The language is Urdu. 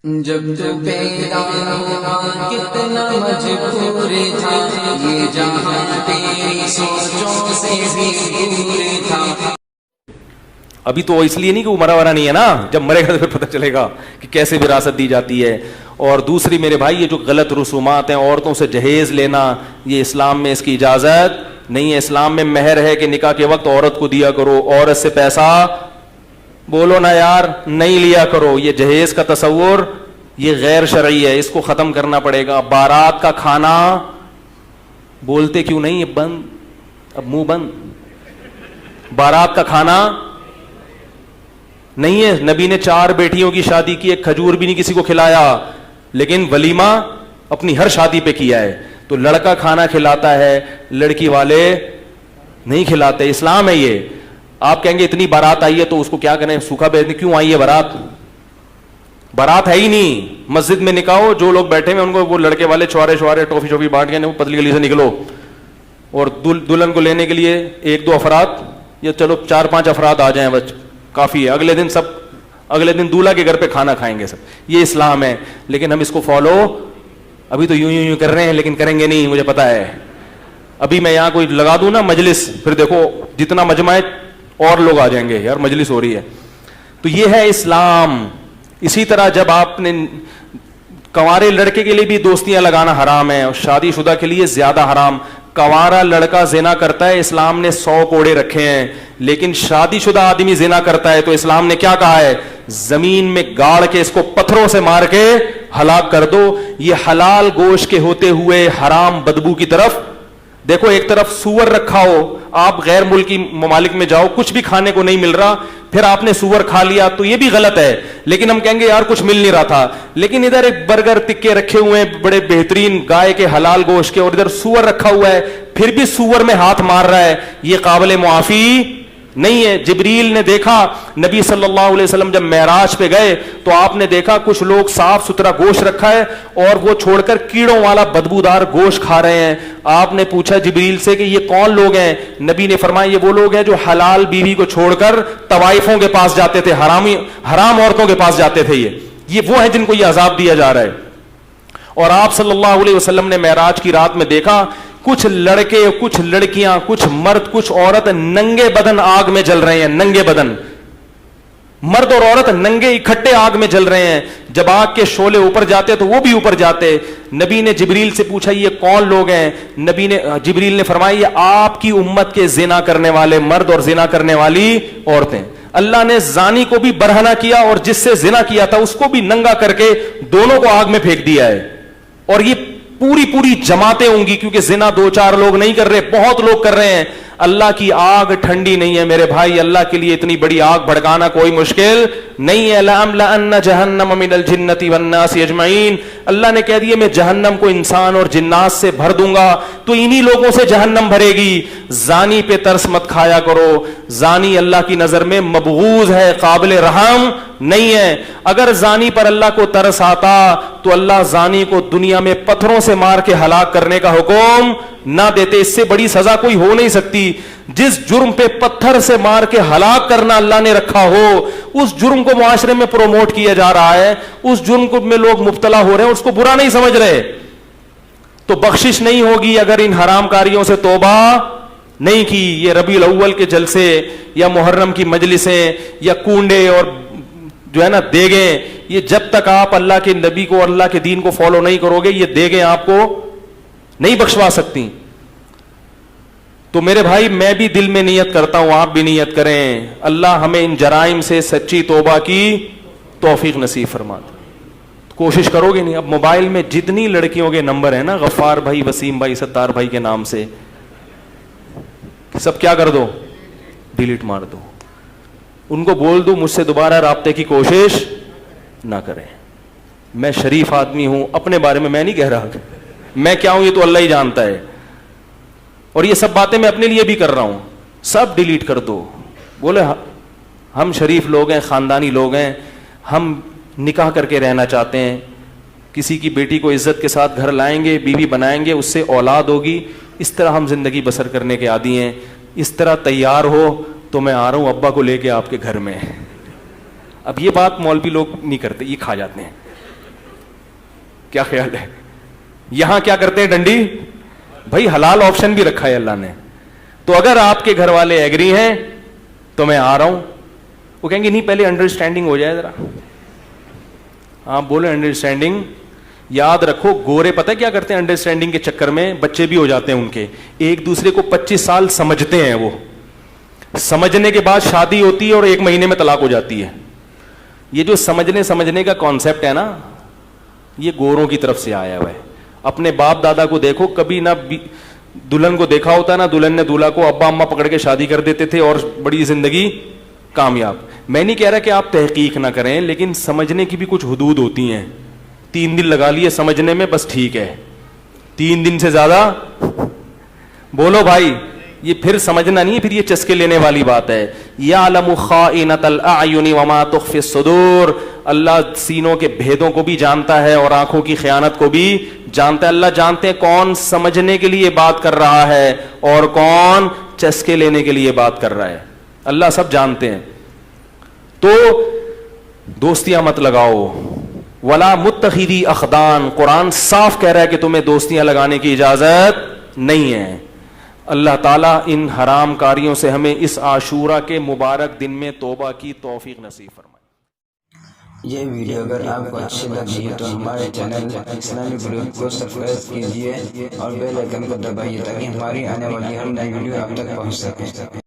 جب تو پیدا ہوا کتنا مجبور تھا، یہ جہاں تیری سوچوں سے بھی دور تھا. ابھی تو اس لیے نہیں کہ وہ مرا ورا نہیں ہے نا، جب مرے گا تو پھر پتہ چلے گا کہ کیسے وراثت دی جاتی ہے. اور دوسری میرے بھائی، یہ جو غلط رسومات ہیں، عورتوں سے جہیز لینا، یہ اسلام میں اس کی اجازت نہیں ہے. اسلام میں مہر ہے کہ نکاح کے وقت عورت کو دیا کرو، عورت سے پیسہ بولو نا یار نہیں لیا کرو. یہ جہیز کا تصور یہ غیر شرعی ہے، اس کو ختم کرنا پڑے گا. بارات کا کھانا بولتے کیوں نہیں، یہ بند، اب منہ بند. بارات کا کھانا نہیں ہے. نبی نے 4 بیٹیوں کی شادی کی، ایک کھجور بھی نہیں کسی کو کھلایا، لیکن ولیمہ اپنی ہر شادی پہ کیا ہے. تو لڑکا کھانا کھلاتا ہے، لڑکی والے نہیں کھلاتے. اسلام ہے یہ. آپ کہیں گے اتنی بارات آئی ہے تو اس کو کیا کریں، سوکھا بھیج دیں. کیوں آئی ہے بارات؟ بارات ہے ہی نہیں. مسجد میں نکاح ہو، جو لوگ بیٹھے ہیں ان کو وہ لڑکے والے چھوارے ٹوفی شوفی بانٹ کے وہ پتلی گلی سے نکلو، اور دلہن کو لینے کے لیے 1-2 افراد یا چلو 4-5 افراد آ جائیں بس کافی ہے. اگلے دن دولہا کے گھر پہ کھانا کھائیں گے سب. یہ اسلام ہے. لیکن ہم اس کو فالو ابھی تو یوں کر رہے ہیں، لیکن کریں گے نہیں، مجھے پتا ہے. ابھی میں یہاں کوئی لگا دوں نا مجلس، پھر دیکھو جتنا مجمع ہے اور لوگ آ جائیں گے، یار مجلس ہو رہی ہے. تو یہ ہے اسلام. اسی طرح جب آپ نے کنوارے لڑکے کے لیے بھی دوستیاں لگانا حرام ہے، اور شادی شدہ کے لیے زیادہ حرام. کنوارا لڑکا زنا کرتا ہے، اسلام نے 100 کوڑے رکھے ہیں. لیکن شادی شدہ آدمی زنا کرتا ہے تو اسلام نے کیا کہا ہے، زمین میں گاڑ کے اس کو پتھروں سے مار کے ہلاک کر دو. یہ حلال گوشت کے ہوتے ہوئے حرام بدبو کی طرف دیکھو. ایک طرف سور رکھا ہو، آپ غیر ملکی ممالک میں جاؤ، کچھ بھی کھانے کو نہیں مل رہا، پھر آپ نے سور کھا لیا تو یہ بھی غلط ہے. لیکن ہم کہیں گے یار کچھ مل نہیں رہا تھا، لیکن ادھر ایک برگر تکے رکھے ہوئے ہیں بڑے بہترین گائے کے حلال گوشت کے، اور ادھر سور رکھا ہوا ہے، پھر بھی سور میں ہاتھ مار رہا ہے، یہ قابل معافی نہیں ہے. جبریل نے دیکھا نبی صلی اللہ علیہ وسلم جب معراج پہ گئے تو آپ نے دیکھا کچھ لوگ صاف ستھرا گوشت رکھا ہے اور وہ چھوڑ کر کیڑوں والا بدبودار گوشت کھا رہے ہیں. آپ نے پوچھا جبریل سے کہ یہ کون لوگ ہیں؟ نبی نے فرمایا یہ وہ لوگ ہیں جو حلال بیوی کو چھوڑ کر طوائفوں کے پاس جاتے تھے، حرام عورتوں کے پاس جاتے تھے. یہ وہ ہیں جن کو یہ عذاب دیا جا رہا ہے. اور آپ صلی اللہ علیہ وسلم نے معراج کی رات میں دیکھا کچھ لڑکے، کچھ لڑکیاں، کچھ مرد، کچھ عورت ننگے بدن آگ میں جل رہے ہیں. ننگے بدن، مرد اور عورت ننگے اکٹھے آگ میں جل رہے ہیں. جب آگ کے شعلے اوپر جاتے تو وہ بھی اوپر جاتے. نبی نے جبریل سے پوچھا یہ کون لوگ ہیں؟ جبریل نے فرمایا یہ آپ کی امت کے زنا کرنے والے مرد اور زنا کرنے والی عورتیں. اللہ نے زانی کو بھی برہنہ کیا اور جس سے زنا کیا تھا اس کو بھی ننگا کر کے دونوں کو آگ میں پھینک دیا ہے. اور یہ پوری جماعتیں ہوں گی، کیونکہ زنا 2-4 لوگ نہیں کر رہے، بہت لوگ کر رہے ہیں. اللہ کی آگ ٹھنڈی نہیں ہے میرے بھائی. اللہ کے لیے اتنی بڑی آگ بھڑکانا کوئی مشکل نہیں ہے. لَأَمْلَأَنَّ جَهَنَّمَ مِنَ الْجِنَّةِ وَالنَّاسِ أَجْمَعِينَ. اللہ نے کہہ دیا میں جہنم کو انسان اور جنات سے بھر دوں گا. تو انہی لوگوں سے جہنم بھرے گی. زانی پہ ترس مت کھایا کرو. زانی اللہ کی نظر میں مبغوض ہے، قابل رحم نہیں ہے. اگر زانی پر اللہ کو ترس آتا تو اللہ زانی کو دنیا میں پتھروں سے مار کے ہلاک کرنے کا حکم نہ دیتے. اس سے بڑی سزا کوئی ہو نہیں سکتی. جس جرم پہ پتھر سے مار کے ہلاک کرنا اللہ نے رکھا ہو، اس جرم کو معاشرے میں پروموٹ کیا جا رہا ہے، اس جرم کو میں لوگ مبتلا ہو رہے ہیں، اس کو برا نہیں سمجھ رہے، تو بخشش نہیں ہوگی اگر ان حرام کاریوں سے توبہ نہیں کی. یہ ربیع الاول کے جلسے یا محرم کی مجلسیں یا کونڈے اور جو ہے نا دیگیں، یہ جب تک آپ اللہ کے نبی کو اور اللہ کے دین کو فالو نہیں کرو گے، یہ دیگیں آپ کو نہیں بخشوا سکتی. تو میرے بھائی میں بھی دل میں نیت کرتا ہوں، آپ بھی نیت کریں، اللہ ہمیں ان جرائم سے سچی توبہ کی توفیق نصیب فرما دے. کوشش کرو گے نہیں؟ اب موبائل میں جتنی لڑکیوں کے نمبر ہیں نا، غفار بھائی، وسیم بھائی، ستار بھائی کے نام سے، سب کیا کر دو، ڈیلیٹ مار دو. ان کو بول دو مجھ سے دوبارہ رابطے کی کوشش نہ کریں. میں شریف آدمی ہوں، اپنے بارے میں میں نہیں کہہ رہا، میں کیا ہوں یہ تو اللہ ہی جانتا ہے. اور یہ سب باتیں میں اپنے لیے بھی کر رہا ہوں. سب ڈیلیٹ کر دو. بولے ہم شریف لوگ ہیں، خاندانی لوگ ہیں، ہم نکاح کر کے رہنا چاہتے ہیں، کسی کی بیٹی کو عزت کے ساتھ گھر لائیں گے، بیوی بنائیں گے، اس سے اولاد ہوگی، اس طرح ہم زندگی بسر کرنے کے عادی ہیں. اس طرح تیار ہو تو میں آ رہا ہوں ابا کو لے کے آپ کے گھر میں. اب یہ بات مولوی لوگ نہیں کرتے، یہ کھا جاتے ہیں. کیا خیال ہے؟ یہاں کیا کرتے ہیں ڈنڈی؟ بھائی حلال آپشن بھی رکھا ہے اللہ نے. تو اگر آپ کے گھر والے ایگری ہیں تو میں آ رہا ہوں. وہ کہیں گے نہیں پہلے انڈرسٹینڈنگ ہو جائے ذرا. آپ بولے انڈرسٹینڈنگ. یاد رکھو گورے پتہ کیا کرتے ہیں انڈرسٹینڈنگ کے چکر میں؟ بچے بھی ہو جاتے ہیں ان کے, ایک دوسرے کو 25 سال سمجھتے ہیں, وہ سمجھنے کے بعد شادی ہوتی ہے اور 1 مہینے میں طلاق ہو جاتی ہے. یہ جو سمجھنے کا کانسیپٹ ہے نا, یہ گوروں کی طرف سے آیا ہوا ہے. اپنے باپ دادا کو دیکھو, کبھی نہ دلہن کو دیکھا ہوتا نا, دلہن نے دولہا کو ابا اماں پکڑ کے شادی کر دیتے تھے اور بڑی زندگی کامیاب. میں نہیں کہہ رہا کہ آپ تحقیق نہ کریں, لیکن سمجھنے کی بھی کچھ حدود ہوتی ہیں. 3 دن لگا لیے سمجھنے میں, بس ٹھیک ہے. 3 دن سے زیادہ بولو بھائی, یہ پھر سمجھنا نہیں ہے, پھر یہ چسکے لینے والی بات ہے. یعلم خائنۃ الاعین وما تخفی الصدور. اللہ سینوں کے بھیدوں کو بھی جانتا ہے اور آنکھوں کی خیانت کو بھی جانتا ہے. اللہ جانتے ہیں کون سمجھنے کے لیے بات کر رہا ہے اور کون چسکے لینے کے لیے بات کر رہا ہے. اللہ سب جانتے ہیں. تو دوستیاں مت لگاؤ. ولا متخذی اخدان, قرآن صاف کہہ رہا ہے کہ تمہیں دوستیاں لگانے کی اجازت نہیں ہے. اللہ تعالیٰ ان حرام کاریوں سے ہمیں اس عاشورہ کے مبارک دن میں توبہ کی توفیق نصیب فرمائے. یہ ویڈیو اگر آپ کو اچھی لگی ہے تو ہمارے چینل اسلامک گروپ کو سبسکرائب کیجیے اور بیل آئیکن کو دبائیے تاکہ ہماری آنے والی ہر نئی ویڈیو آپ تک پہنچ سکے.